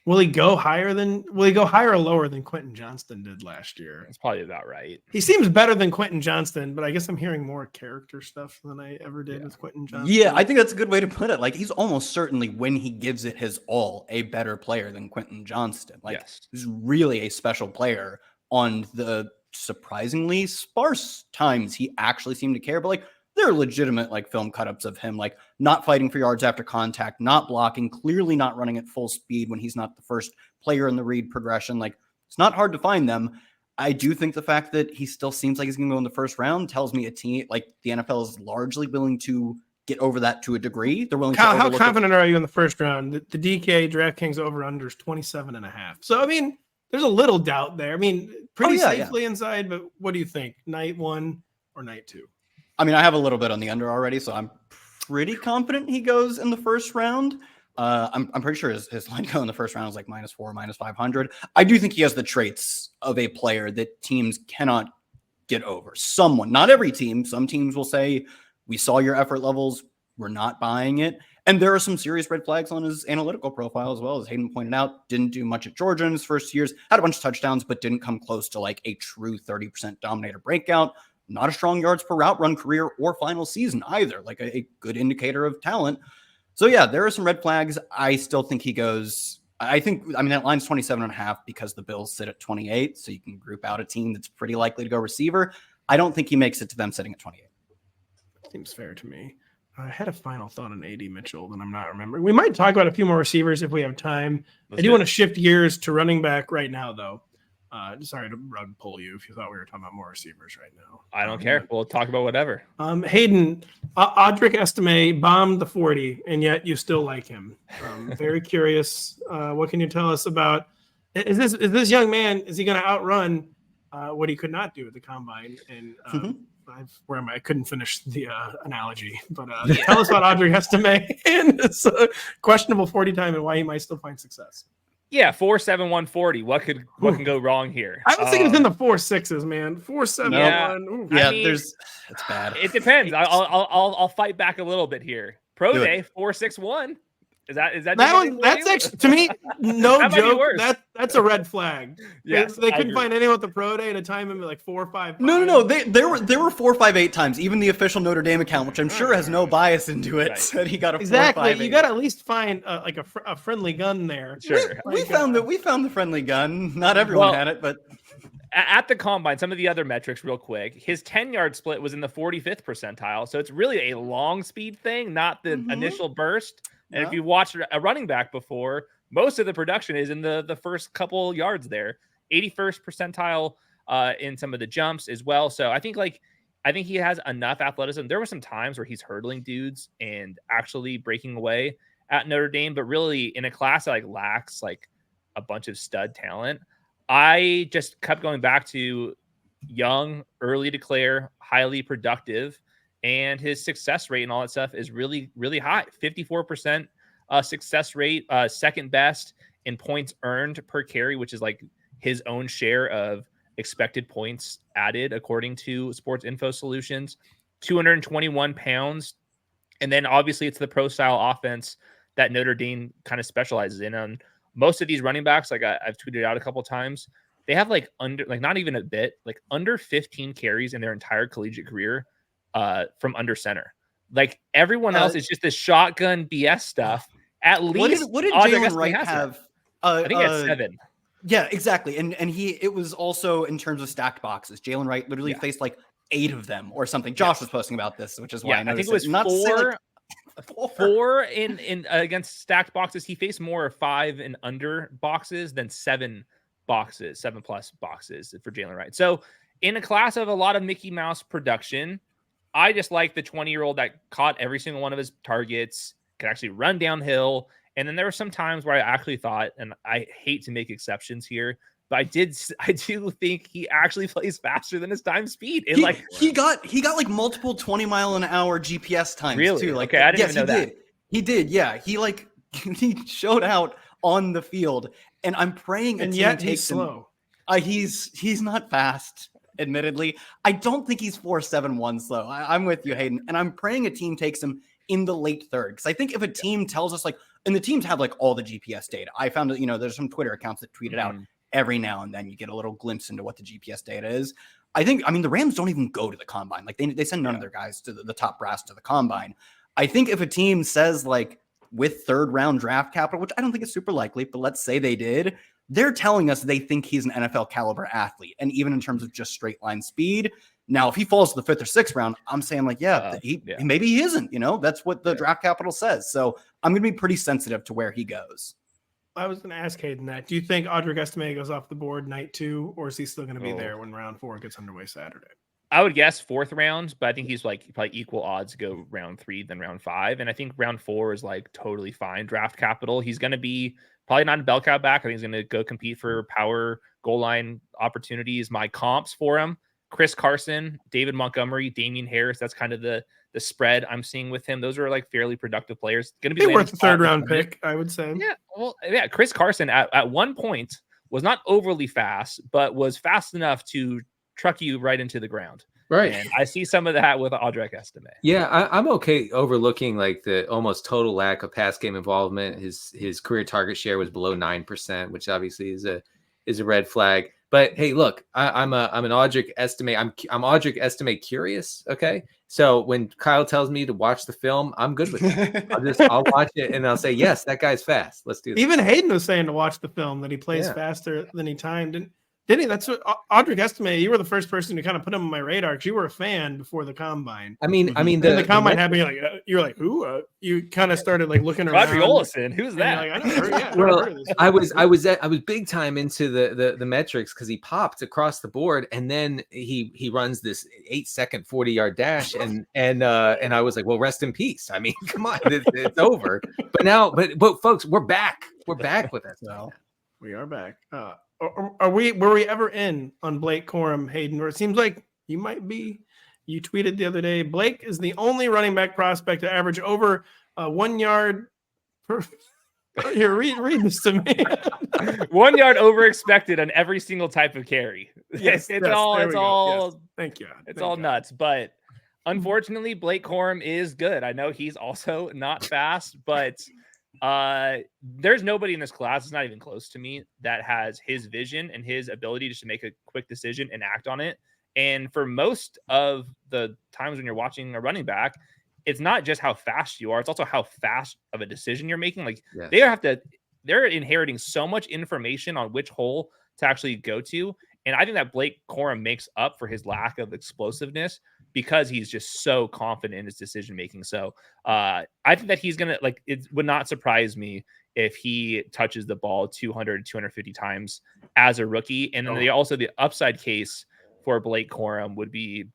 Will he go higher or lower than Quentin Johnston did last year? That's probably about right. He seems better than Quentin Johnston, but I guess I'm hearing more character stuff than I ever did with Quentin Johnston. Yeah, I think that's a good way to put it. Like, he's almost certainly, when he gives it his all, a better player than Quentin Johnston. Like, he's really a special player on the surprisingly sparse times he actually seemed to care. But like, there are legitimate like film cut-ups of him like not fighting for yards after contact, not blocking, clearly not running at full speed when he's not the first player in the read progression. Like, it's not hard to find them. I do think the fact that he still seems like he's going to go in the first round tells me a team like the NFL is largely willing to get over that to a degree. They're willing Kyle, to how confident are you in the first round? The DK DraftKings over-under is 27.5. So, I mean, there's a little doubt there. I mean, pretty safely inside, but what do you think? Night 1 or night 2? I mean, I have a little bit on the under already, so I'm pretty confident he goes in the first round. I'm pretty sure his line go in the first round is like -4, -500. I do think he has the traits of a player that teams cannot get over. Not every team. Some teams will say, we saw your effort levels, we're not buying it. And there are some serious red flags on his analytical profile as well. As Hayden pointed out, didn't do much at Georgia in his first years, had a bunch of touchdowns, but didn't come close to like a true 30% dominator breakout. Not a strong yards per route run career or final season either, like a good indicator of talent. So yeah, there are some red flags. I still think he goes, I mean, that line's 27.5 because the Bills sit at 28. So you can group out a team that's pretty likely to go receiver. I don't think he makes it to them sitting at 28. Seems fair to me. I had a final thought on AD Mitchell that I'm not remembering. We might talk about a few more receivers if we have time. I do want to shift gears to running back right now, though. Sorry to rug pull you if you thought we were talking about more receivers right now. I don't care. We'll talk about whatever. Hayden, Audric Estime bombed the 40, and yet you still like him. Very curious. What can you tell us about? Is this young man? Is he going to outrun what he could not do at the combine? And I couldn't finish the analogy, but tell us about Audric Estime and this questionable 40 time and why he might still find success. Yeah, 4.7 140. What can go wrong here? I was thinking it's in the 4.6s, man. 4.7. Yeah, it's bad. It depends. I'll fight back a little bit here. Pro Day 4.61. Is that That one? That's actually, to me, no That might be joke. worse. That's a red flag. Yes, they I couldn't agree. find anyone at the pro day to time him at like 4 or 5. No. There were 4.58 times. Even the official Notre Dame account, which I'm sure has no bias into it, Right. said he got a Exactly. 4.58. You got to at least find like a friendly gun there. Sure. We found the friendly gun. Not everyone had it, but At the combine, some of the other metrics real quick, his 10-yard split was in the 45th percentile. So it's really a long speed thing, not the initial burst. And if you watched a running back before, most of the production is in the first couple yards there. 81st percentile in some of the jumps as well. So I think he has enough athleticism. There were some times where he's hurdling dudes and actually breaking away at Notre Dame, but really in a class that like lacks like a bunch of stud talent. I just kept going back to young, early declare, highly productive, and his success rate and all that stuff is really, really high. 54% success rate, second best in points earned per carry, which is like his own share of expected points added according to Sports Info Solutions. 221 pounds. And then obviously it's the pro style offense that Notre Dame kind of specializes in. On most of these running backs, like I've tweeted out a couple times, they have like not even a bit, like under 15 carries in their entire collegiate career from under center. Like everyone else is just this shotgun BS stuff. At least what did Audric Ja'Lynn Wright has have? I think he had 7. Yeah, exactly. And it was also in terms of stacked boxes. Ja'Lynn Wright literally faced like 8 of them or something. Josh was posting about this, which is why I noticed. think it was Not 4. 4 in against stacked boxes. He faced more 5 and under boxes than 7 boxes, 7+ boxes for Ja'Lynn Wright. So in a class of a lot of Mickey Mouse production, I just like the 20-year-old that caught every single one of his targets, could actually run downhill. And then there were some times where I actually thought, and I hate to make exceptions here, but I do think he actually plays faster than his time speed. He got like multiple 20-mile-an-hour GPS times too. Like, okay, I didn't even know that. He did. Yeah, he showed out on the field, and I'm praying. And yet he's slow. He's not fast. Admittedly, I don't think he's 4.71 slow. I'm with you, Hayden, and I'm praying a team takes him in the late third, because I think if a team tells us like, and the teams have like all the GPS data. I found that there's some Twitter accounts that tweet it out every now and then. You get a little glimpse into what the GPS data is. I mean, the Rams don't even go to the combine. Like they send none of their guys to the top brass to the combine. I think if a team says like with 3rd round draft capital, which I don't think is super likely, but let's say they did, they're telling us they think he's an NFL caliber athlete. And even in terms of just straight line speed. Now, if he falls to the 5th or 6th round, I'm saying like, maybe he isn't, that's what the draft capital says. So I'm going to be pretty sensitive to where he goes. I was going to ask Hayden that. Do you think Audric Estime goes off the board night 2, or is he still going to be there when round 4 gets underway Saturday? I would guess 4th round, but I think he's like probably equal odds to go round 3 than round 5. And I think round 4 is like totally fine draft capital. He's going to be probably not a bell cow back. I think he's going to go compete for power goal line opportunities. My comps for him: Chris Carson, David Montgomery, Damian Harris. That's kind of the spread I'm seeing with him. Those are like fairly productive players. Going to be worth a 3rd round pick, I would say. Yeah. Well, yeah. Chris Carson at one point was not overly fast, but was fast enough to truck you right into the ground. Right. And I see some of that with Audric Estime. Yeah, I'm okay overlooking like the almost total lack of pass game involvement. His career target share was below 9%, which obviously is a red flag. But hey, look, I'm an Audric Estime. I'm Audric Estime curious. Okay, so when Kyle tells me to watch the film, I'm good with it. I'll watch it and I'll say, yes, that guy's fast. Let's do this. Even Hayden was saying to watch the film that he plays faster than he timed. Didn't he? That's what Audric Estime. You were the first person to kind of put him on my radar because you were a fan before the combine. I mean, the combine happened. You're like, who? You kind of started like looking around. Rodrigo Olson, who's that? Like, I never heard, well, I was big time into the metrics because he popped across the board and then he runs this 8-second 40-yard dash and I was like, well, rest in peace. I mean, come on, it's over. But folks, we're back. We're back with us now. We are back. Were we ever in on Blake Corum, Hayden? Or it seems like you might be. You tweeted the other day, Blake is the only running back prospect to average over 1 yard per. Here, read this to me. 1 yard over expected on every single type of carry. Yes, it's all. Yes. Thank you. It's all nuts, but unfortunately, Blake Corum is good. I know he's also not fast, but There's nobody in this class, it's not even close to me, that has his vision and his ability just to make a quick decision and act on it. And for most of the times when you're watching a running back, it's not just how fast you are, it's also how fast of a decision you're making. Like they're inheriting so much information on which hole to actually go to. And I think that Blake Corum makes up for his lack of explosiveness because he's just so confident in his decision making. So I think that he's going to, like, it would not surprise me if he touches the ball 200, 250 times as a rookie. And then the upside case for Blake Corum would be,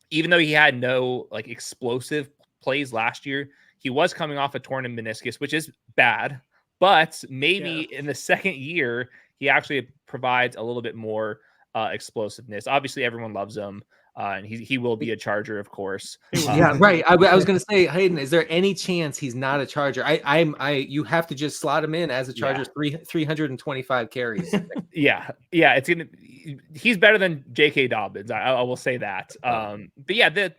even though he had no like explosive plays last year, he was coming off a torn meniscus, which is bad, but maybe in the second year, he actually provides a little bit more explosiveness. Obviously, everyone loves him. And he will be a Charger, of course. Yeah, right. I was going to say, Hayden, is there any chance he's not a Charger? You have to just slot him in as a Charger. 325 carries. He's better than J.K. Dobbins. I will say that. But yeah,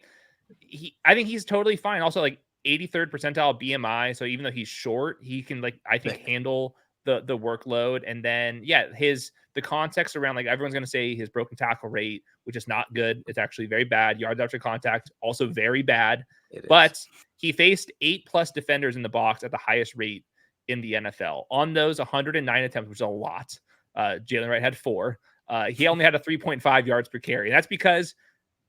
I think he's totally fine. Also, like 83rd percentile BMI. So even though he's short, he can, like, I think, handle the workload. And then the context around, like, everyone's going to say his broken tackle rate, which is not good. It's actually very bad. Yards after contact, also very bad. But he faced 8+ defenders in the box at the highest rate in the NFL. On those 109 attempts, which is a lot, Jalen Wright had 4. He only had a 3.5 yards per carry. And that's because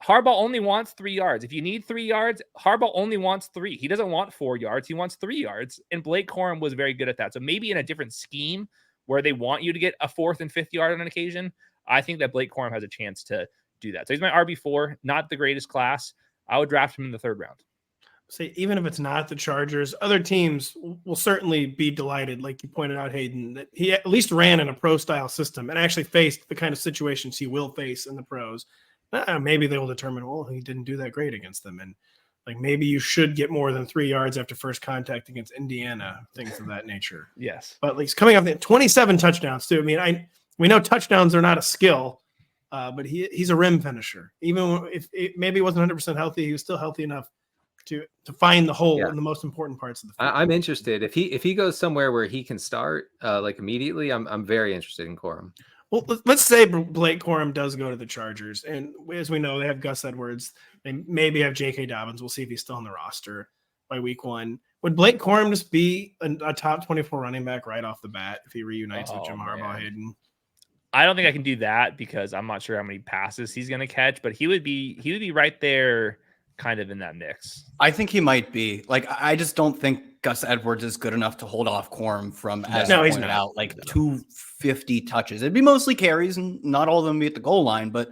Harbaugh only wants 3 yards. If you need 3 yards, Harbaugh only wants 3. He doesn't want 4 yards. He wants 3 yards. And Blake Corum was very good at that. So maybe in a different scheme where they want you to get a 4th and 5th yard on an occasion, I think that Blake Corum has a chance to do that. So he's my RB4, not the greatest class. I would draft him in the 3rd round. Say, even if it's not the Chargers, other teams will certainly be delighted, like you pointed out, Hayden, that he at least ran in a pro-style system and actually faced the kind of situations he will face in the pros. Maybe they will determine, well, he didn't do that great against them. And like, maybe you should get more than 3 yards after first contact against Indiana, things of that nature. Yes. But he's coming off the 27 touchdowns too. I mean, we know touchdowns are not a skill, but he's a rim finisher. Even if maybe he wasn't 100% healthy, he was still healthy enough to find the hole in the most important parts of the field. I'm interested. If he goes somewhere where he can start like immediately, I'm very interested in Corum. Well, let's say Blake Corum does go to the Chargers, and as we know, they have Gus Edwards. They maybe have J.K. Dobbins. We'll see if he's still on the roster by week 1. Would Blake Corum just be a top 24 running back right off the bat if he reunites with Jim Harbaugh, Hayden? I don't think I can do that because I'm not sure how many passes he's going to catch, but he would be right there, kind of in that mix. I think he might be. Like, I just don't think Gus Edwards is good enough to hold off Corum from, as you pointed out, like 250 touches. It'd be mostly carries, and not all of them be at the goal line. But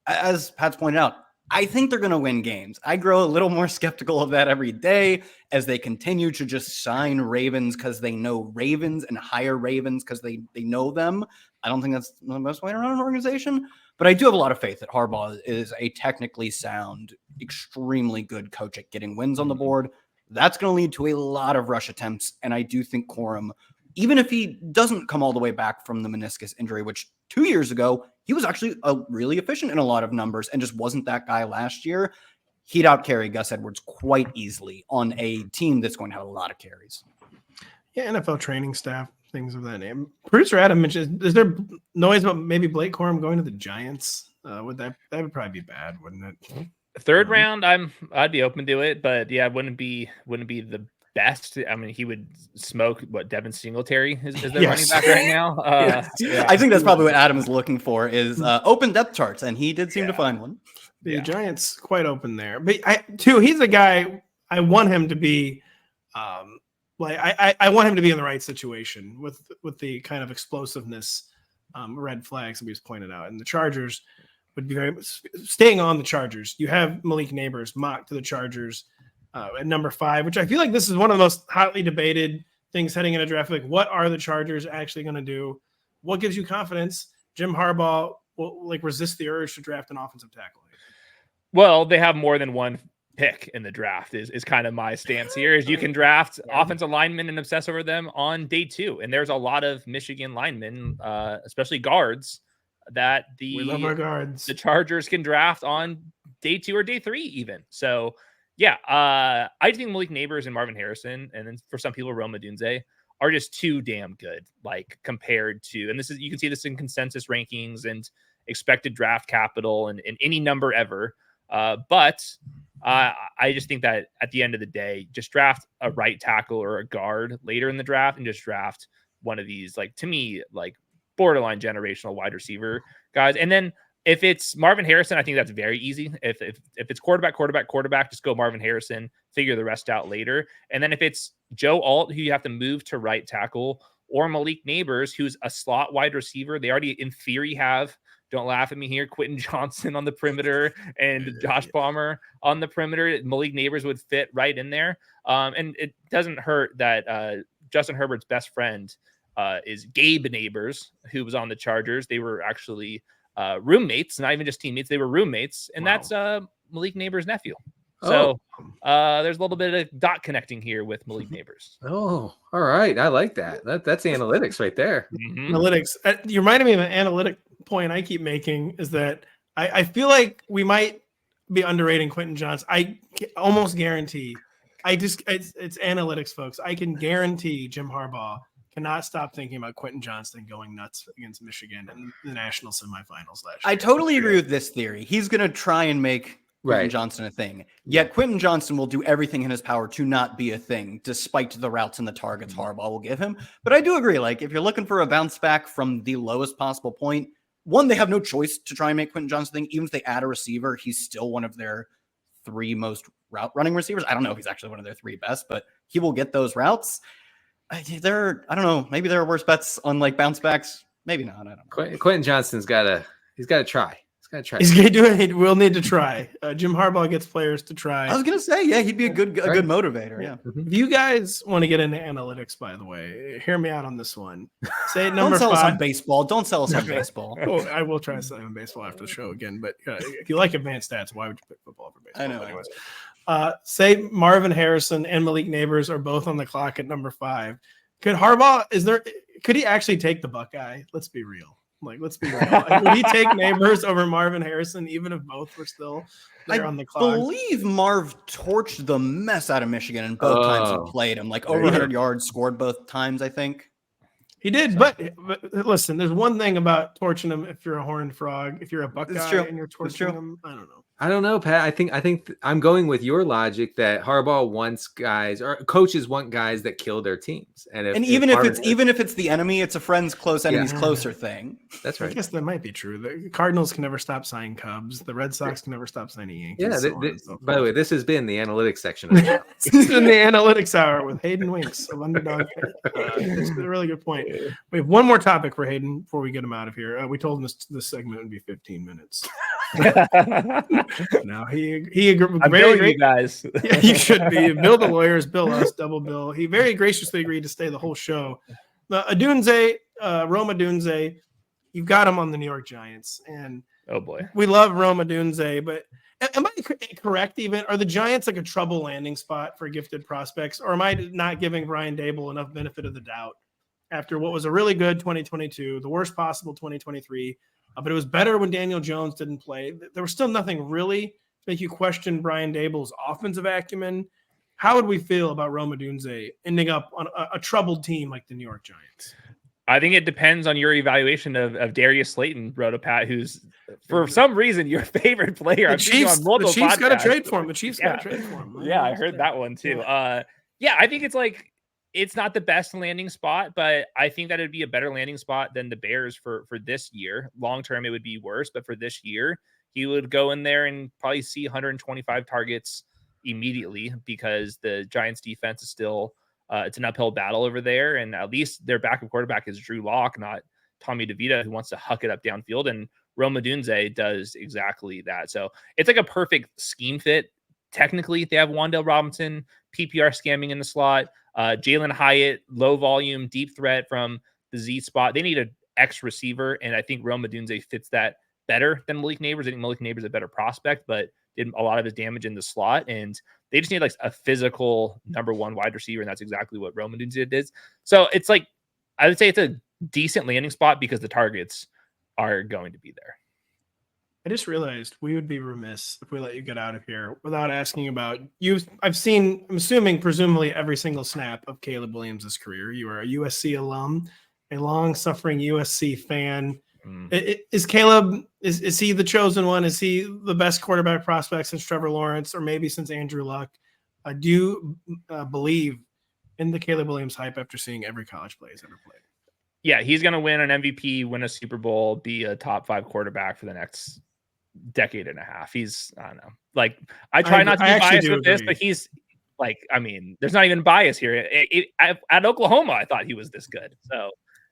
as Pat's pointed out, I think they're going to win games. I grow a little more skeptical of that every day as they continue to just sign Ravens because they know Ravens and hire Ravens because they know them. I don't think that's the best way to run an organization. But I do have a lot of faith that Harbaugh is a technically sound, extremely good coach at getting wins on the board. That's going to lead to a lot of rush attempts. And I do think Corum, even if he doesn't come all the way back from the meniscus injury, which 2 years ago, he was actually really efficient in a lot of numbers and just wasn't that guy last year, he'd outcarry Gus Edwards quite easily on a team that's going to have a lot of carries. Yeah, NFL training staff, things of that name. Producer Adam mentioned, is there noise about maybe Blake Corum going to the Giants? That would probably be bad, wouldn't it? 3rd round, I'd be open to it, but yeah, it wouldn't be the best. I mean, he would smoke Devin Singletary is their running back right now. I think that's probably what Adam is looking for is open depth charts, and he did seem to find one. The Giants quite open there, but he's a guy I want him to be. I want him to be in the right situation with the kind of explosiveness, red flags that we just pointed out, and the Chargers would be staying on the Chargers. You have Malik Nabers mocked to the Chargers at number 5, which I feel like this is one of the most hotly debated things heading into draft. Like, what are the Chargers actually going to do? What gives you confidence Jim Harbaugh will resist the urge to draft an offensive tackle? Well, they have more than one pick in the draft is kind of my stance here. Is you can draft offensive linemen and obsess over them on day 2. And there's a lot of Michigan linemen, especially guards, that we love our guards. The Chargers can draft on day 2 or day 3 even. So Yeah, I think Malik Nabers and Marvin Harrison, and then for some people, Rome Odunze, are just too damn good, like compared to, and you can see this in consensus rankings and expected draft capital and any number ever. But I just think that at the end of the day, just draft a right tackle or a guard later in the draft and just draft one of these, like, to me, like borderline generational wide receiver guys. And then if it's Marvin Harrison, I think that's very easy. If it's quarterback, just go Marvin Harrison, figure the rest out later. And then if it's Joe Alt, who you have to move to right tackle, or Malik Nabers, who's a slot wide receiver, they already in theory have, don't laugh at me here, Quentin Johnson on the perimeter and Josh Palmer on the perimeter. Malik Nabers would fit right in there. And it doesn't hurt that Justin Herbert's best friend is Gabe Nabers, who was on the Chargers. They were actually roommates, not even just teammates. They were roommates, and that's Malik Nabers' nephew. So there's a little bit of dot connecting here with Malik Nabers. Oh, all right. I like that. That's analytics right there. Mm-hmm. Analytics. You reminded me of an analytic point I keep making is that I feel like we might be underrating Quentin Johnson. I almost guarantee. It's analytics, folks. I can guarantee Jim Harbaugh cannot stop thinking about Quentin Johnson going nuts against Michigan in the national semifinals last year. I totally agree with this theory. He's going to try and make Quentin Johnson a thing. Yet Quentin Johnson will do everything in his power to not be a thing, despite the routes and the targets Harbaugh will give him. But I do agree, like, if you're looking for a bounce back from the lowest possible point, one, they have no choice to try and make Quentin Johnson a thing. Even if they add a receiver, he's still one of their 3 most route running receivers. I don't know if he's actually one of their 3 best, but he will get those routes. I don't know. Maybe there are worse bets on like bounce backs. Maybe not. I don't know. Quentin Johnson's got to try. He's got to try. He's going to do it. We'll need to try. Jim Harbaugh gets players to try. I was going to say, yeah, he'd be a good motivator. Yeah. If you guys want to get into analytics, by the way, hear me out on this one. Say number 5. Don't sell us on baseball. Don't sell us on baseball. Oh, I will try to sell you on baseball after the show again. But if you like advanced stats, why would you pick football over baseball? I know. Anyways, say Marvin Harrison and Malik Nabers are both on the clock at number 5. Could Harbaugh, could he actually take the Buckeye? Let's be real. Let's be real. Would he take Nabers over Marvin Harrison, even if both were still there on the clock? I believe Marv torched the mess out of Michigan and both times he played him, like over 100 yards, scored both times, I think. He did, but listen, there's one thing about torching them if you're a horned frog. If you're a Buckeye and you're torching them, I don't know, Pat. I think I'm going with your logic that Harbaugh wants guys or coaches want guys that kill their teams, even if it's the enemy, it's a friend's close enemy's closer thing. That's right. I guess that might be true. The Cardinals can never stop signing Cubs. The Red Sox can never stop signing Yankees. Yeah. By the way, this has been the analytics section of the show. This has been the analytics hour with Hayden Winks of Underdog. It's a really good point. We have one more topic for Hayden before we get him out of here. We told him this segment would be 15 minutes. No, he agreed. I'm billing you guys. Yeah, you should be. Bill the lawyers, bill us, double bill. He very graciously agreed to stay the whole show. Rome Odunze, you've got him on the New York Giants, and oh boy, we love Rome Odunze. But am I correct? Even are the Giants like a trouble landing spot for gifted prospects, or am I not giving Brian Dable enough benefit of the doubt after what was a really good 2022, the worst possible 2023? But it was better when Daniel Jones didn't play. There was still nothing really to make you question Brian Dable's offensive acumen. How would we feel about Rome Odunze ending up on a troubled team like the New York Giants? I think it depends on your evaluation of Darius Slayton, Rotopat, who's for some reason your favorite player. The Chiefs got to trade for him. The Chiefs got to trade for him. Yeah, I heard that one too. I think it's not the best landing spot, but I think that it'd be a better landing spot than the Bears for this year. Long term, it would be worse, but for this year, he would go in there and probably see 125 targets immediately because the Giants defense is still it's an uphill battle over there. And at least their backup quarterback is Drew Lock, not Tommy DeVito, who wants to huck it up downfield. And Rome Odunze does exactly that. So it's like a perfect scheme fit. Technically, they have Wan'Dale Robinson, PPR scamming in the slot. Jalen Hyatt, low volume, deep threat from the Z spot. They need an X receiver, and I think Rome Odunze fits that better than Malik Nabers. I think Malik Nabers is a better prospect, but did a lot of his damage in the slot, and they just need like a physical number 1 wide receiver, and that's exactly what Rome Odunze did. So it's like, I would say it's a decent landing spot because the targets are going to be there. I just realized we would be remiss if we let you get out of here without asking about you. I've seen, I'm assuming, presumably every single snap of Caleb Williams' career. You are a USC alum, a long-suffering USC fan. Is Caleb, is he the chosen one? Is he the best quarterback prospect since Trevor Lawrence, or maybe since Andrew Luck? I do believe in the Caleb Williams hype after seeing every college play he's ever played. Yeah, he's going to win an MVP, win a Super Bowl, be a top 5 quarterback for the next decade and a half. He's, I don't know. Like, I try not to be biased with this, but he's like, I mean, there's not even bias here. At Oklahoma, I thought he was this good. So,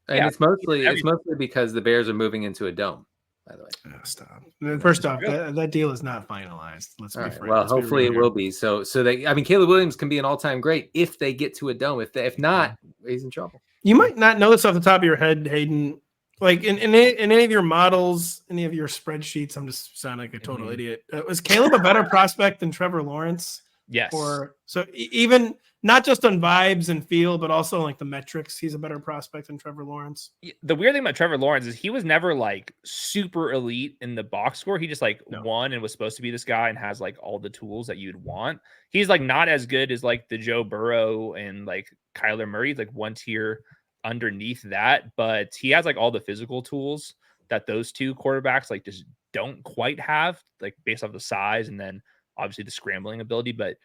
and yeah, it's mostly because the Bears are moving into a dome, by the way. Oh, stop. First off, that deal is not finalized. Let's be right, frank. well, hopefully it will be. So they, I mean, Caleb Williams can be an all-time great if they get to a dome. If not, he's in trouble. You might not know this off the top of your head, Hayden. Like in any of your models, any of your spreadsheets, I'm just sounding like a total idiot. Was Caleb a better prospect than Trevor Lawrence? Yes. Or so even not just on vibes and feel, but also like the metrics, he's a better prospect than Trevor Lawrence. The weird thing about Trevor Lawrence is he was never like super elite in the box score. He just won and was supposed to be this guy and has like all the tools that you'd want. He's like not as good as like the Joe Burrow and like Kyler Murray, like one tier underneath that, but he has like all the physical tools that those two quarterbacks like just don't quite have, like based off the size and then obviously the scrambling ability. But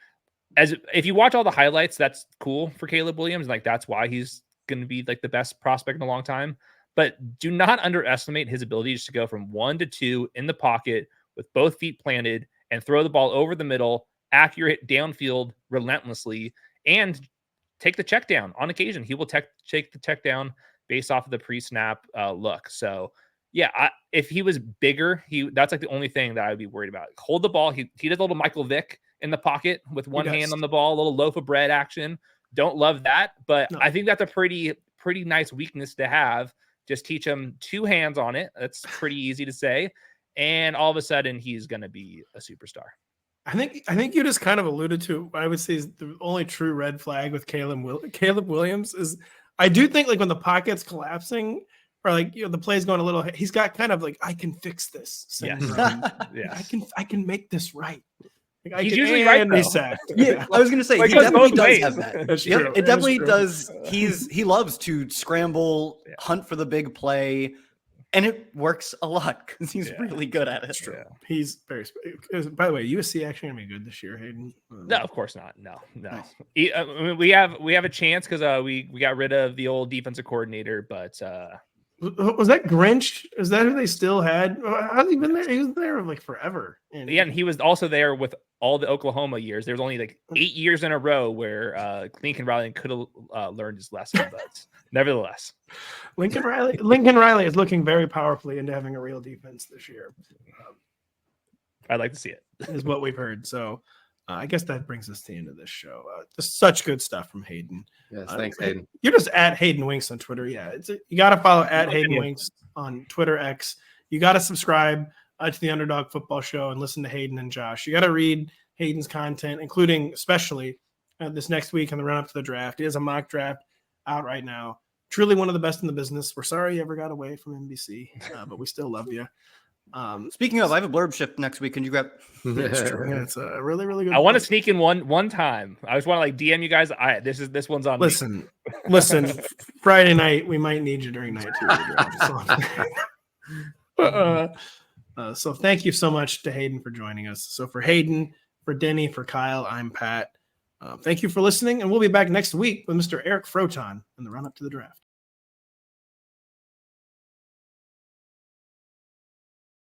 if you watch all the highlights, that's cool for Caleb Williams. Like that's why he's going to be like the best prospect in a long time. But do not underestimate his ability just to go from 1 to 2 in the pocket with both feet planted and throw the ball over the middle, accurate downfield relentlessly, and take the check down on occasion. He will take the check down based off of the pre-snap look. So yeah, if he was bigger, that's like the only thing that I would be worried about. Hold the ball. He does a little Michael Vick in the pocket with one hand on the ball, a little loaf of bread action. Don't love that, but no. I think that's a pretty nice weakness to have. Just teach him 2 hands on it. That's pretty easy to say. And all of a sudden he's going to be a superstar. I think you just kind of alluded to what I would say is the only true red flag with Caleb Williams is I do think like when the pocket's collapsing or like, you know, the play's going a little, he's got kind of like, I can fix this syndrome. Yes. I can make this right. Like, he's usually right. Yeah, I was going to say, he definitely does have that. That's true. It definitely does. He loves to scramble, hunt for the big play. And it works a lot because he's really good at it. That's true. Yeah. He's very. By the way, USC actually gonna be good this year, Hayden. No, of course not. No. We have a chance because we got rid of the old defensive coordinator, but was that Grinch? Is that who they still had? How's he been there? He was there like forever. And he was also there with all the Oklahoma years. There's only like 8 years in a row where Lincoln Riley could have learned his lesson, but nevertheless, Lincoln Riley is looking very powerfully into having a real defense this year. I'd like to see it. Is what we've heard. So I guess that brings us to the end of this show. Just such good stuff from Hayden. Yes, thanks, Hayden. You're just at Hayden Winks on Twitter. Yeah, you got to follow at Hayden Winks on Twitter X. You got to subscribe to the Underdog Football Show and listen to Hayden and Josh. You got to read Hayden's content, including especially this next week in the run-up to the draft. He has a mock draft out right now. Truly one of the best in the business. We're sorry you ever got away from NBC, but we still love you. Speaking of, I have a blurb shift next week. Can you grab? It's a really, really good. I want to sneak in one time. I just want to like DM you guys. This one's on. Listen. Friday night, we might need you during night too. So thank you so much to Hayden for joining us. So for Hayden, for Denny, for Kyle, I'm Pat. Thank you for listening, and we'll be back next week with Mr. Eric Froton in the run-up to the draft.